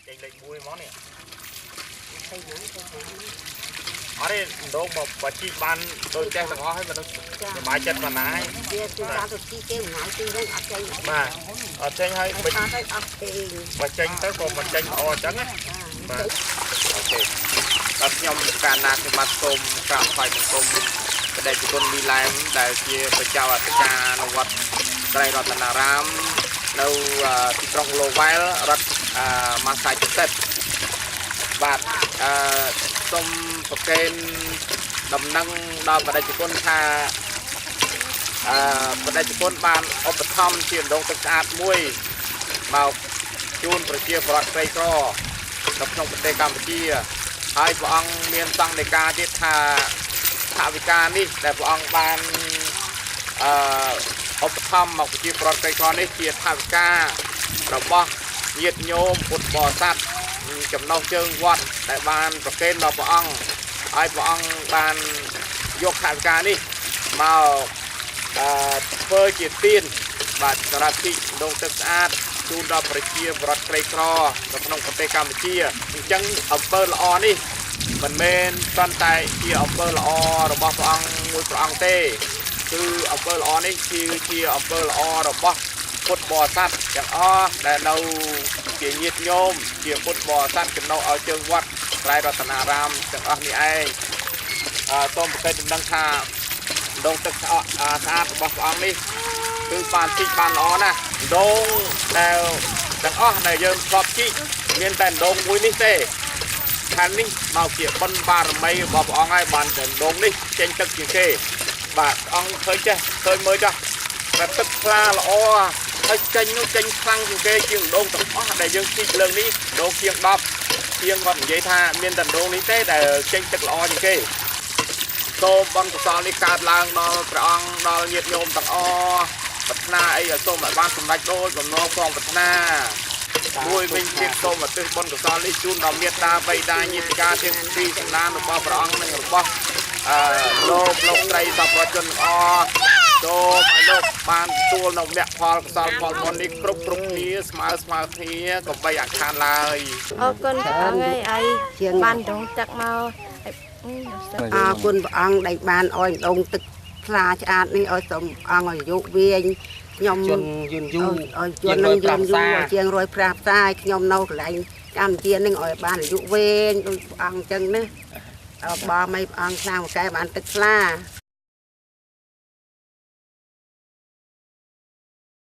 ចេញលេខ1មកនេះអរេដងបើជីបានដូចចេះទាំងអស់ហើយមិនដឹងសុបាយចិត្តប៉ុណ្ណាវាគឺថាទៅជីគេមួយថ្ងៃទីហ្នឹងអត់ចេញបាទអត់ចេញហើយបើចេញទៅក៏មិនចេញល្អអញ្ចឹងណាបាទអូខេបាទខ្ញុំកាលណាខ្ញុំបាទសូមក្រាបថ្វាយបង្គំព្រះដេចគុណមីឡែមដែលជាប្រជាអធិការនៅវត្តត្រៃរតនារាមនៅទីក្រុងឡូវែលរដ្ឋម៉ាសាជូសេតបាទសូមប្រកេនដំណឹងដល់ព្រះដេចគុណថាព្រះដេចគុណបានឧបត្ថម្ភជាដងទឹកស្អាតមួយមកជូនប្រជាពលរដ្ឋក្រីក្រនៅក្នុងប្រទេសកម្ពុជាហើយព្រះអង្គមានសង្ឃដីកាទៀតថាថវិកានេះដែលព្រះអង្គបានឧបត្ថម្ភមកប្រជាពលរដ្ឋក្រីក្រនេះជាថវិការបស់ញាតិញោមពុទ្ធបរិស័ទចំណុះជើងវត្តដែលបានប្រកេនដល់ព្រះអង្គហើយព្រះអង្គបានយកថវិកានេះមកធ្វើជាទានបាទសម្រាប់ទីដងទឹកស្អាតជូនដល់ប្រជាពលរដ្ឋក្រីក្រនៅក្នុងប្រទេសកម្ពុជាអញ្ចឹងអំពើល្អនេះមិនមែនគ្រាន់តែជាអំពើល្អរបស់ព្រះអង្គមួយព្រះអង្គទេគឺអំពើល្អនេះជាអំពើល្អរបស់ពុទ្ធបរិស័ទទាំងអស់ដែលនៅជាញាតិញោមជាពុទ្ធបរិស័ទចំណុះឲ្យជើងវត្តត្រៃរតនារាមទាំងអស់នេះឯងសូមប្រកាសដំណឹងថាដងទឹកស្អាតរបស់ព្រះអង្គនេះគឺបានជីកបានល្អណាស់ដងដែលទាំងអស់ដែលយើងធ្លាប់ជីកមានតែដងមួយនេះទេខាងនេះមកជាបុណ្យបារមីរបស់ព្រះអង្គហើយបានតែដងនេះចេញទឹកជាគេបាទអង្គឃើញចេះឃើញមើលចាស់តែទឹកថ្លាល្អហើយចេញនោះចេញខ្លាំងជាងគេជាងដងទាំងអស់ដែលយើងជីកលើកនេះដងជាង10ជាងគាត់និយាយថាមានតែដងនេះទេដែលចេញទឹកល្អជាងគេសូមបុណ្យកុសលនេះកើតឡើងដល់ព្រះអង្គដល់ញាតិញោមទាំងអស់ប្រាថ្នាអីសូមឲ្យបានសម្រេចដូចបំណងផងប្រាថ្នាមួយវិញទៀតសូមឧទ្ទិសបុណ្យកុសលនេះជូនដល់មេត្តាបិតាញាតិការទាំងពីរសម្ដានរបស់ព្រះអង្គនិងរបស់លោកត្រីសពជនទាំងអស់សូមឲ្យលោកបានទទួលនៅមគ្គផលកុសលផលបុណ្យនេះគ្រប់គ្នាស្មើគ្នាកុំបីអាខានឡើយអរគុណព្រះអង្គឲ្យបានដងទឹកមកអរគុណព្រះអង្គដែលបានអោយដងទឹកថ្លាឆ្អាតនេះឲ្យសូមអង្គអាយុវែងខ្ញុំយឺនយូរឲ្យជាង100ប្រាផ្សាយខ្ញុំនៅកន្លែងកម្ពុជានឹងឲ្យបានអាយុវែងដូចព្រះអង្គអញ្ចឹងណាបើមិនព្រះអង្គឆ្នាំកែបានទឹកថ្លា